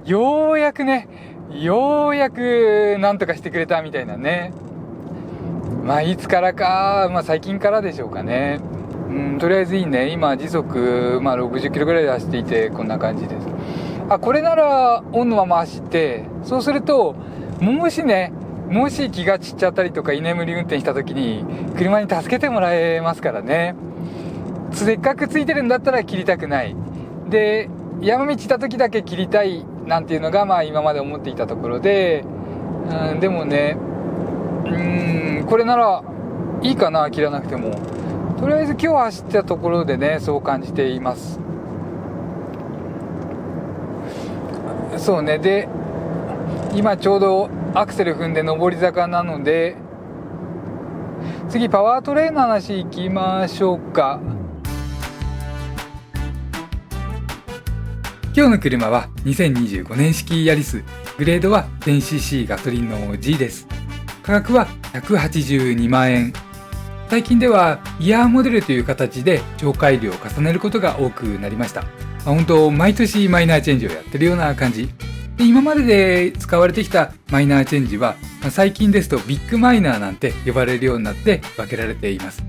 ようやくなんとかしてくれたみたいなね。いつからか、最近からでしょうかね。とりあえずいいね。今時速、60キロぐらいで走っていて、こんな感じです。これならオンのまま走って、そうするともし気が散っちゃったりとか居眠り運転した時に車に助けてもらえますからね。せっかくついてるんだったら切りたくないで、山道行った時だけ切りたいなんていうのが今まで思っていたところで、でもね、これならいいかな、切らなくても。とりあえず今日走ったところでね、そう感じています。そうね。で、今ちょうどアクセル踏んで上り坂なので、次パワートレーンの話いきましょうか。今日の車は2025年式ヤリス、グレードは 1000cc ガソリンの G です。価格は182万円。最近ではイヤーモデルという形で超改良を重ねることが多くなりました。本当毎年マイナーチェンジをやってるような感じで、今までで使われてきたマイナーチェンジは、最近ですとビッグマイナーなんて呼ばれるようになって分けられています。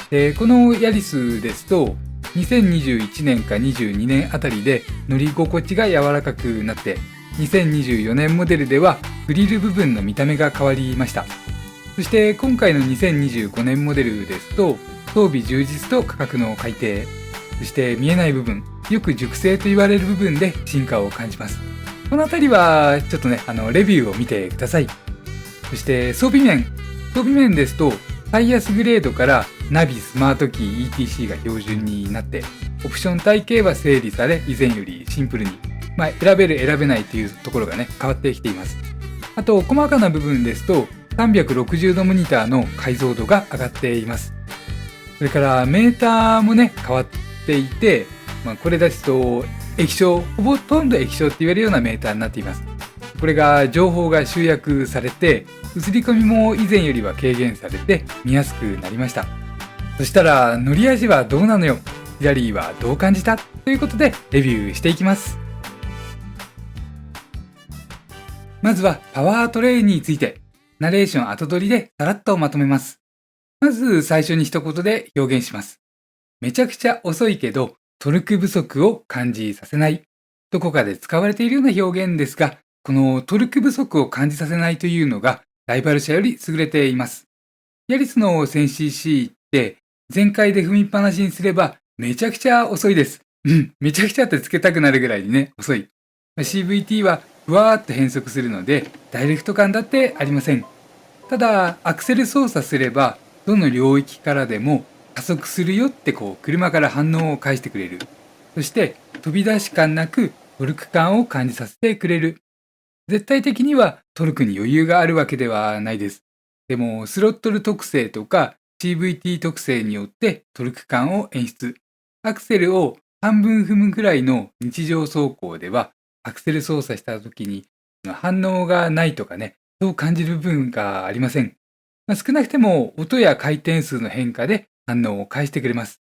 で、このヤリスですと2021年か22年あたりで乗り心地が柔らかくなって、2024年モデルではグリル部分の見た目が変わりました。そして今回の2025年モデルですと、装備充実と価格の改定、そして見えない部分、よく熟成と言われる部分で進化を感じます。このあたりはちょっとね、レビューを見てください。そして装備面ですと、最安グレードからナビ、スマートキー、ETC が標準になって、オプション体系は整理され、以前よりシンプルに、選べる選べないというところがね、変わってきています。あと細かな部分ですと、360度モニターの解像度が上がっています。それからメーターもね、変わっていて、これですと液晶、ほとんど液晶って言われるようなメーターになっています。これが情報が集約されて、映り込みも以前よりは軽減されて見やすくなりました。そしたら乗り味はどうなのよ、ヒラリーはどう感じたということでレビューしていきます。まずはパワートレインについて、ナレーション後取りでさらっとまとめます。まず最初に一言で表現します。めちゃくちゃ遅いけどトルク不足を感じさせない。どこかで使われているような表現ですが、このトルク不足を感じさせないというのがライバル車より優れています。ヤリスの 1000cc って全開で踏みっぱなしにすればめちゃくちゃ遅いです。めちゃくちゃってつけたくなるぐらいにね、遅い。CVT はふわーっと変速するのでダイレクト感だってありません。ただアクセル操作すればどの領域からでも加速するよって車から反応を返してくれる。そして飛び出し感なくトルク感を感じさせてくれる。絶対的にはトルクに余裕があるわけではないです。でもスロットル特性とか CVT 特性によってトルク感を演出。アクセルを半分踏むぐらいの日常走行ではアクセル操作した時に反応がないとかね、そう感じる部分がありません。少なくても音や回転数の変化で反応を返してくれます。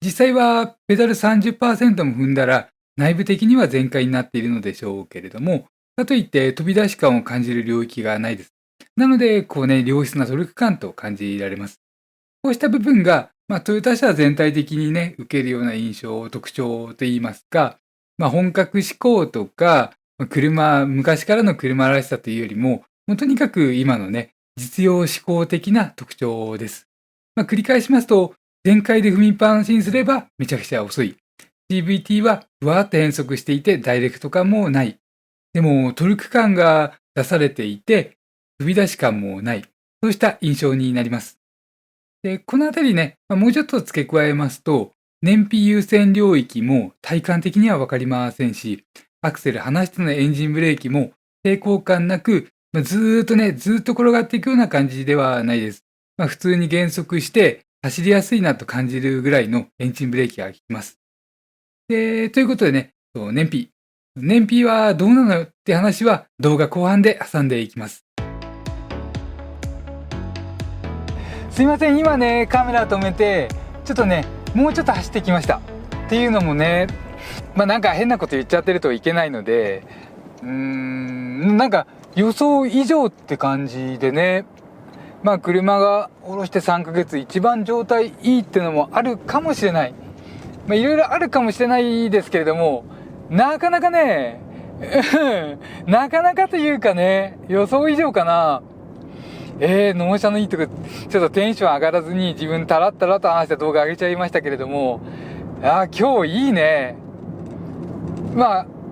実際はペダル 30% も踏んだら内部的には全開になっているのでしょうけれども、かといって飛び出し感を感じる領域がないです。なので良質なトルク感と感じられます。こうした部分が、トヨタ車全体的にね、受けるような印象、特徴といいますか、本格志向とか、昔からの車らしさというよりも、とにかく今のね、実用志向的な特徴です。繰り返しますと、全開で踏みっぱなしにすればめちゃくちゃ遅い。CVT はふわーっと変速していてダイレクト感もない。でもトルク感が出されていて飛び出し感もない。そうした印象になります。で、このあたりね、もうちょっと付け加えますと、燃費優先領域も体感的にはわかりませんし、アクセル離してのエンジンブレーキも抵抗感なく、ずーっと転がっていくような感じではないです。普通に減速して走りやすいなと感じるぐらいのエンジンブレーキが効きます。で、ということでね、燃費はどうなのよって話は動画後半で挟んでいきます。すいません、今ね、カメラ止めて、ちょっとね、もうちょっと走ってきました。っていうのもね、なんか変なこと言っちゃってるといけないので、なんか予想以上って感じでね、車が下ろして3ヶ月一番状態いいってのもあるかもしれない。いろいろあるかもしれないですけれども、なかなかね、なかなかというかね、予想以上かな。納車のいいとこ、ちょっとテンション上がらずに自分タラッタラと話した動画上げちゃいましたけれども、今日いいね。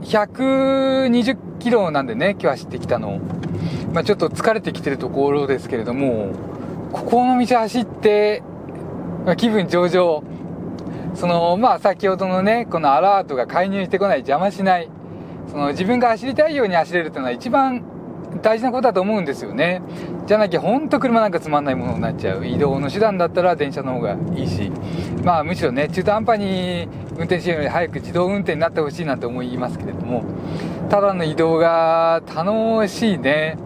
120キロなんでね、今日走ってきたの。ちょっと疲れてきてるところですけれども、ここの道走って、気分上々。先ほどのね、このアラートが介入してこない、邪魔しない。自分が走りたいように走れるっていうのは一番大事なことだと思うんですよね。じゃなきゃほんと車なんかつまんないものになっちゃう。移動の手段だったら電車の方がいいし、むしろね、中途半端に運転してるより早く自動運転になってほしいなんて思いますけれども、ただの移動が楽しいね。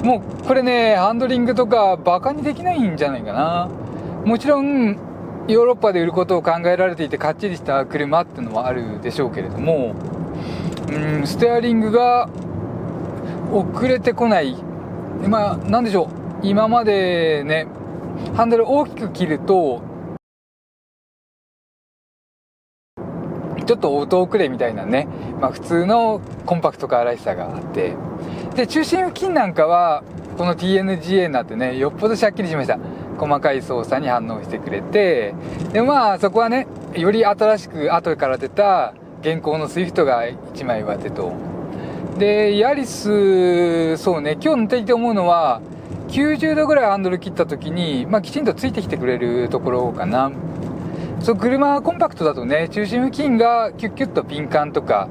もうこれね、ハンドリングとかバカにできないんじゃないかな。もちろんヨーロッパで売ることを考えられていてかっちりした車っていうのもあるでしょうけれども、ステアリングが遅れてこない。なんでしょう、今までね、ハンドル大きく切るとちょっと音遅れみたいなね、普通のコンパクトカーらしさがあって、で中心付近なんかはこの TNGA になってね、よっぽどしゃっきりしました。細かい操作に反応してくれて、でそこはね、より新しく後から出た現行のスイフトが1枚上手と。でヤリス、そうね、今日乗っていて思うのは90度ぐらいハンドル切った時に、きちんとついてきてくれるところかな。車コンパクトだとね、中心付近がキュッキュッとピンカンとか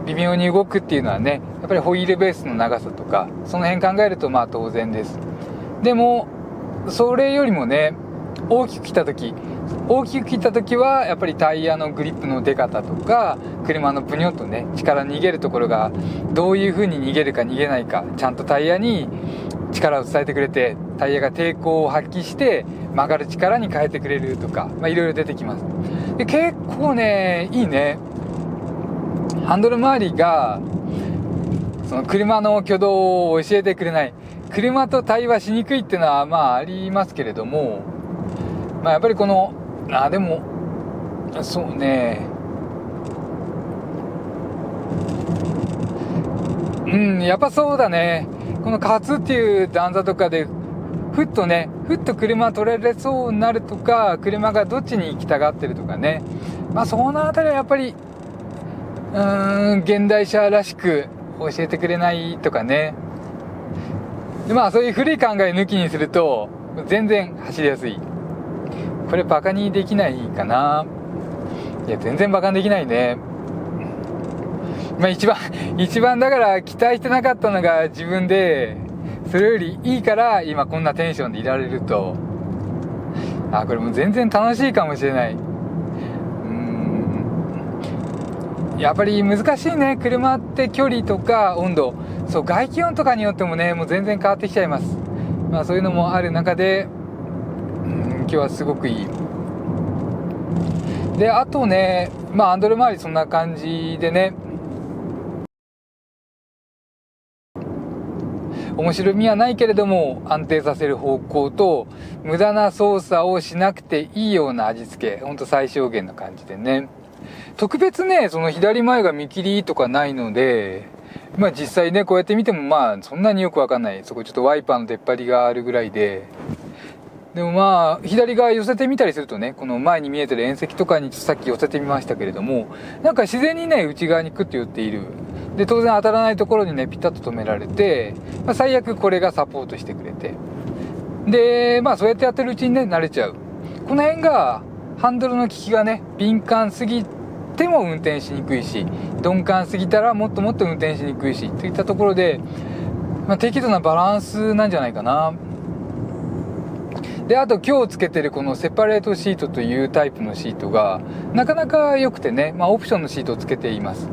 微妙に動くっていうのはね、やっぱりホイールベースの長さとかその辺考えると当然です。でもそれよりもね、大きく切った時はやっぱりタイヤのグリップの出方とか、車のブニョッとね、力逃げるところがどういう風に逃げるか逃げないか、ちゃんとタイヤに力を伝えてくれて、タイヤが抵抗を発揮して曲がる力に変えてくれるとか、いろいろ出てきます。で結構ね、いいね。ハンドル周りがその車の挙動を教えてくれない。車と対話しにくいっていうのはありますけれども、やっぱりこのでもそうね、やっぱそうだね。このカツっていう段差とかでふっと車取れそうになるとか、車がどっちに行きたがってるとかね、そのあたりはやっぱり現代車らしく教えてくれないとかね。でそういう古い考え抜きにすると全然走りやすい。これバカにできないかな。いや全然バカにできないね。一番だから期待してなかったのが自分で、それよりいいから今こんなテンションでいられると、これも全然楽しいかもしれない。やっぱり難しいね。車って距離とか温度、外気温とかによってもね、もう全然変わってきちゃいます。そういうのもある中で、今日はすごくいい。であとね、ハンドル周りそんな感じでね、面白みはないけれども安定させる方向と、無駄な操作をしなくていいような味付け、ほんと最小限な感じでね。特別ね、その左前が見切りとかないので、実際ねこうやって見てもそんなによくわかんない。そこちょっとワイパーの出っ張りがあるぐらいで、でも左側寄せてみたりするとね、この前に見えてる縁石とかにさっき寄せてみましたけれども、自然にね内側にクッと寄っている。で当然当たらないところにねピタッと止められて、最悪これがサポートしてくれて、でそうやってやってるうちにね慣れちゃう。この辺がハンドルの利きがね、敏感すぎても運転しにくいし、鈍感すぎたらもっともっと運転しにくいしといったところで、適度なバランスなんじゃないかな。であと今日つけてるこのセパレートシートというタイプのシートがなかなか良くてね、オプションのシートをつけています。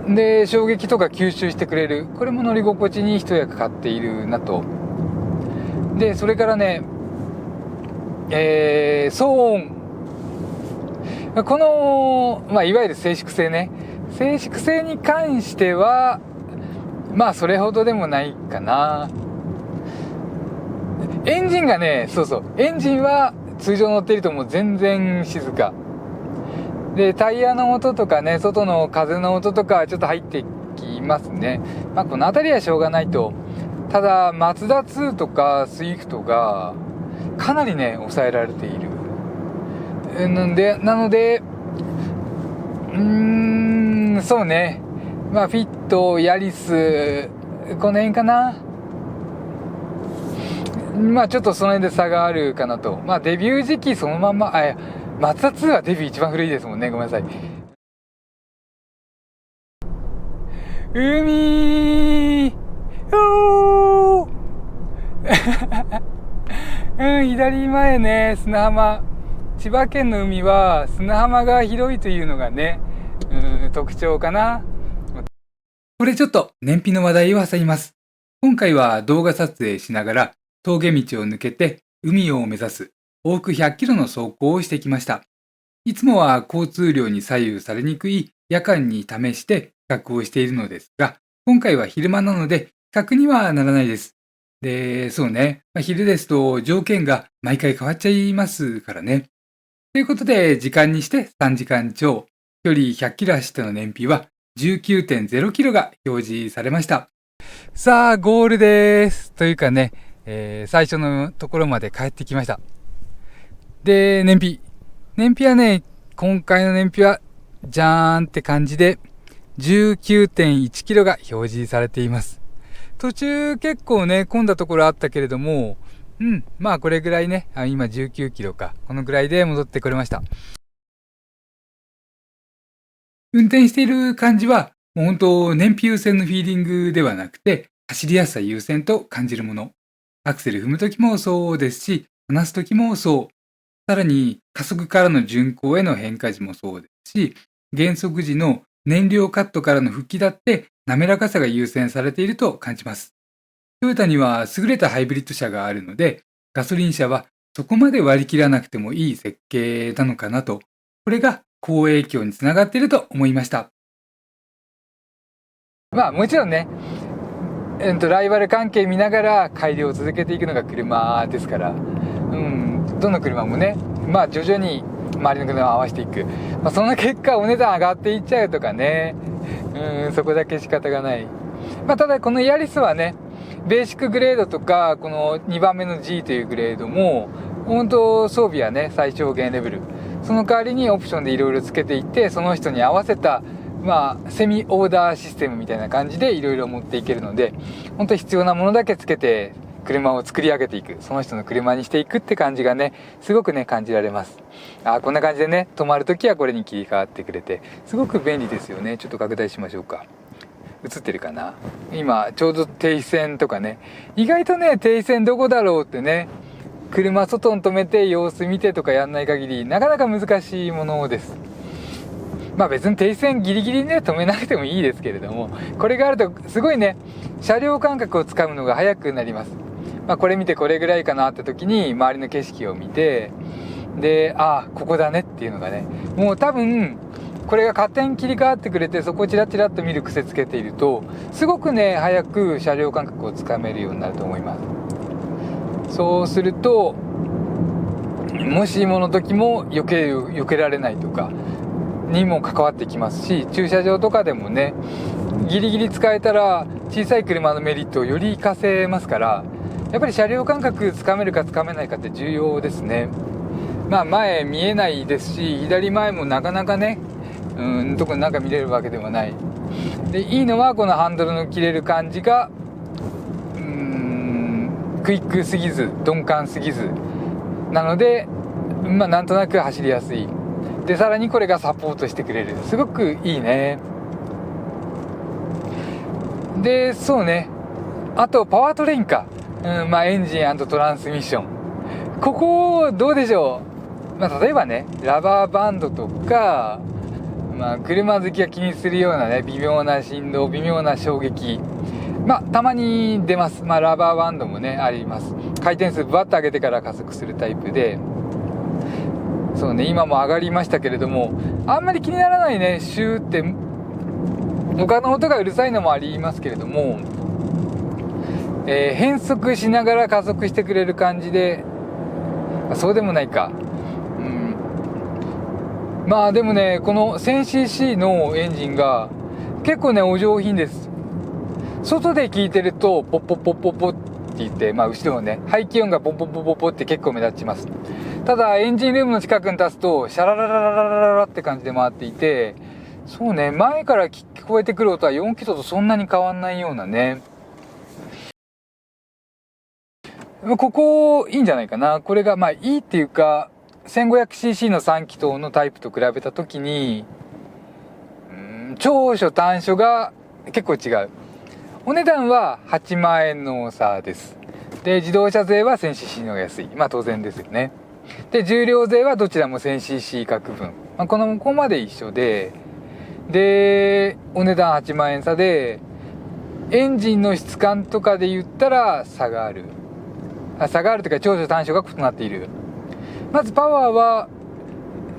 で衝撃とか吸収してくれる、これも乗り心地に一役買っているなと。でそれからね、騒音、この、いわゆる静粛性ね、静粛性に関してはまあそれほどでもないかな。エンジンがね、エンジンは通常乗っているともう全然静かで、タイヤの音とかね、外の風の音とかはちょっと入ってきますね。まあこの辺りはしょうがないと。ただマツダ2とかスイフトがかなりね抑えられているなのでそうね、まあフィット、ヤリスこの辺かな。まあちょっとその辺で差があるかなと。まあデビュー時期そのまま、マツダ2はデビュー一番古いですもんね。ごめんなさい。海おー左前ね、砂浜。千葉県の海は砂浜が広いというのがね、特徴かな。これちょっと燃費の話題を挟みます。今回は動画撮影しながら峠道を抜けて海を目指す往復100キロの走行をしてきました。いつもは交通量に左右されにくい夜間に試して比較をしているのですが、今回は昼間なので比較にはならないです。で、そうね、昼ですと条件が毎回変わっちゃいますからね。ということで時間にして3時間超、距離100キロ走っての燃費は 19.0 キロが表示されました。さあゴールです。というかね、最初のところまで帰ってきました。で、燃費はね、今回の燃費はじゃーんって感じで 19.1 キロが表示されています。途中結構ね混んだところあったけれども、まあこれぐらいね、今19キロか、このぐらいで戻ってこれました。運転している感じはもう本当燃費優先のフィーリングではなくて、走りやすさ優先と感じるもの。アクセル踏むときもそうですし、離すときもそう。さらに加速からの巡航への変化時もそうですし、減速時の燃料カットからの復帰だって滑らかさが優先されていると感じます。トヨタには優れたハイブリッド車があるので、ガソリン車はそこまで割り切らなくてもいい設計なのかなと、これが好影響につながっていると思いました。まあもちろんね、ライバル関係見ながら改良を続けていくのが車ですから、どの車もね、まあ徐々に周りの車を合わせていく。その結果お値段上がっていっちゃうとかね、そこだけ仕方がない。ただこのヤリスはね、ベーシックグレードとかこの2番目の G というグレードも本当装備はね最小限レベル。その代わりにオプションでいろいろつけていって、その人に合わせたセミオーダーシステムみたいな感じでいろいろ持っていけるので、本当必要なものだけつけて車を作り上げていく、その人の車にしていくって感じがねすごくね感じられます。こんな感じでね、止まるときはこれに切り替わってくれてすごく便利ですよね。ちょっと拡大しましょうか。映ってるかな。今ちょうど停止線とかね、意外とね停止線どこだろうってね、車外に止めて様子見てとかやんない限りなかなか難しいものです。別に停止線ギリギリね止めなくてもいいですけれども、これがあるとすごいね車両感覚をつかむのが早くなります。これ見てこれぐらいかなって時に周りの景色を見て、でここだねっていうのがね、もう多分これが勝手に切り替わってくれて、そこをチラチラっと見る癖つけているとすごくね早く車両感覚をつかめるようになると思います。そうするともしもの時も避けられないとかにも関わってきますし、駐車場とかでもねギリギリ使えたら小さい車のメリットをより活かせますから、やっぱり車両感覚つかめるかつかめないかって重要ですね。前見えないですし、左前もなかなかね特になんか見れるわけでもない。でいいのはこのハンドルの切れる感じがクイックすぎず鈍感すぎずなので、なんとなく走りやすい。でさらにこれがサポートしてくれる、すごくいいね。でそうね、あとパワートレインか、エンジン&トランスミッション、ここどうでしょう。例えばねラバーバンドとか、車好きが気にするようなね微妙な振動、微妙な衝撃、たまに出ます。ラバーバンドもねあります。回転数バッと上げてから加速するタイプで、そうね今も上がりましたけれども、あんまり気にならないね。シューって他の音がうるさいのもありますけれども、変速しながら加速してくれる感じで、そうでもないか。まあでもね、この 1000cc のエンジンが結構ね、お上品です。外で聞いてると、ポッポッポッポッポって言って、まあ後ろのね、排気音がポッポッポッポッポって結構目立ちます。ただ、エンジンルームの近くに立つと、シャラララララララって感じで回っていて、そうね、前から聞こえてくる音は4気筒とそんなに変わんないようなね。ここ、いいんじゃないかな。これが、まあいいっていうか、1500cc の3気筒のタイプと比べたときに、長所短所が結構違う。お値段は8万円の差です。で、自動車税は 1000cc の方が安い。まあ当然ですよね。で、重量税はどちらも 1000cc 各分。まあここまで一緒で、で、お値段8万円差で、エンジンの質感とかで言ったら差がある。差があるというか長所短所が異なっている。まずパワーは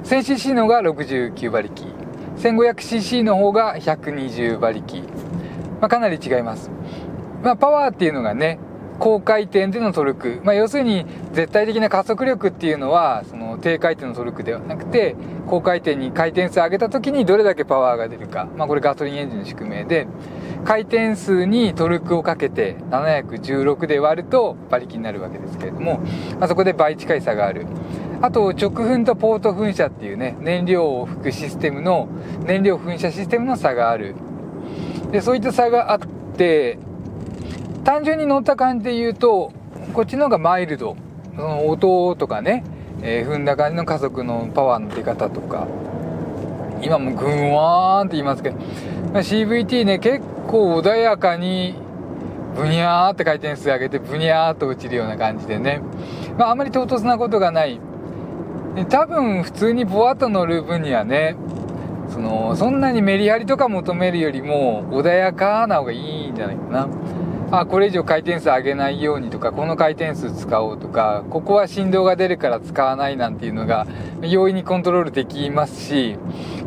1000cc の方が69馬力、 1500cc の方が120馬力、まあ、かなり違います。まあ、パワーっていうのがね、高回転でのトルク、まあ、要するに絶対的な加速力っていうのはその低回転のトルクではなくて、高回転に回転数上げた時にどれだけパワーが出るか、まあ、これガソリンエンジンの宿命で、回転数にトルクをかけて716で割ると馬力になるわけですけれども、まあ、そこで倍近い差がある。あと直噴とポート噴射っていうね、燃料を吹くシステムの、燃料噴射システムの差がある。で、そういった差があって、単純に乗った感じで言うと、こっちの方がマイルド。その音とかね、踏んだ感じの加速のパワーの出方とか、今もグンワーンって言いますけど、まあ、CVT ね、結構穏やかにブニャーって回転数上げてブニャーっと落ちるような感じでね、まあ、あまり唐突なことがない。で、多分普通にボワッと乗る分にはね、そんなにメリハリとか求めるよりも穏やかな方がいいんじゃないかな。これ以上回転数上げないようにとか、この回転数使おうとか、ここは振動が出るから使わないなんていうのが容易にコントロールできますし、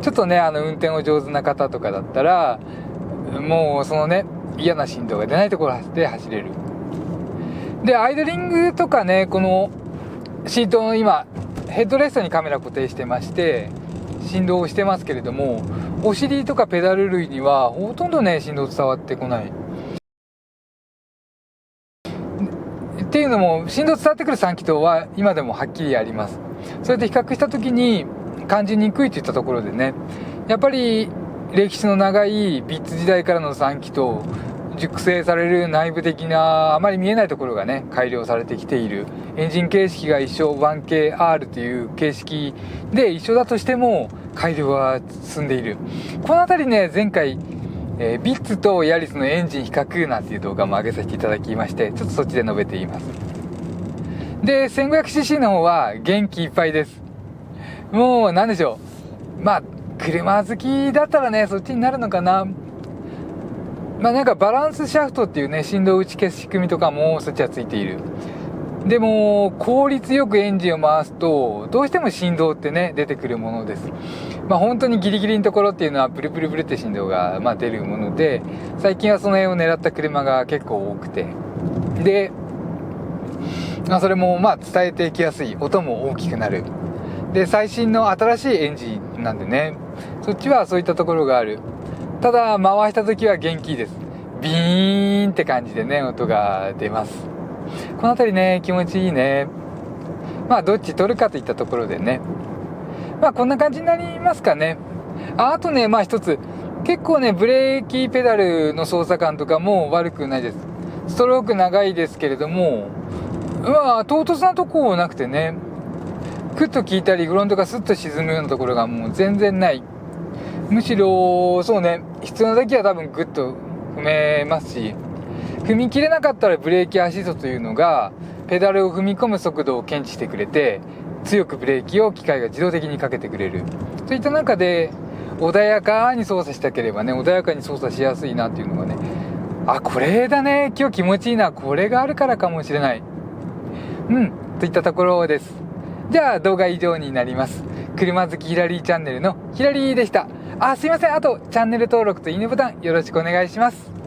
ちょっとね、運転を上手な方とかだったら、もうそのね、嫌な振動が出ないところで走れる。で、アイドリングとかね、このシートの今ヘッドレストにカメラ固定してまして、振動をしてますけれども、お尻とかペダル類にはほとんどね、振動伝わってこない。っていうのも、振動伝わってくる3気筒は今でもはっきりあります。それで比較した時に感じにくいといったところでね、やっぱり歴史の長いビッツ時代からの3気筒、熟成される内部的なあまり見えないところがね、改良されてきている。エンジン形式が一緒、 1KR という形式で一緒だとしても改良は進んでいる。このあたりね、前回ビッツとヤリスのエンジン比較なんていう動画も上げさせていただきまして、ちょっとそっちで述べています。で、1500cc の方は元気いっぱいです。もう何でしょう、まあ車好きだったらね、そっちになるのかな。まあなんかバランスシャフトっていうね、振動打ち消す仕組みとかもそっちはついている。でも効率よくエンジンを回すとどうしても振動ってね、出てくるものです。まあ本当にギリギリのところっていうのはブルブルブルって振動が出るもので、最近はその辺を狙った車が結構多くて、で、それも伝えていきやすい、音も大きくなる。で、最新の新しいエンジンなんでね、そっちはそういったところがある。ただ回した時は元気です。ビーンって感じでね、音が出ます。この辺りね、気持ちいいね。どっち取るかといったところでね、こんな感じになりますかね。あとね、一つ結構ね、ブレーキペダルの操作感とかも悪くないです。ストローク長いですけれども、唐突なとこなくてね、クッと効いたりフロントがスッと沈むようなところがもう全然ない。むしろそうね、必要な時は多分グッと踏めますし、踏み切れなかったらブレーキアシストというのがペダルを踏み込む速度を検知してくれて、強くブレーキを機械が自動的にかけてくれる。そういった中で穏やかに操作したければね、穏やかに操作しやすいなっていうのがね、これだね、今日気持ちいいな、これがあるからかもしれない。といったところです。じゃあ動画以上になります。車好きヒラリーチャンネルのヒラリーでした。あ、すいません。あと、チャンネル登録といいねボタンよろしくお願いします。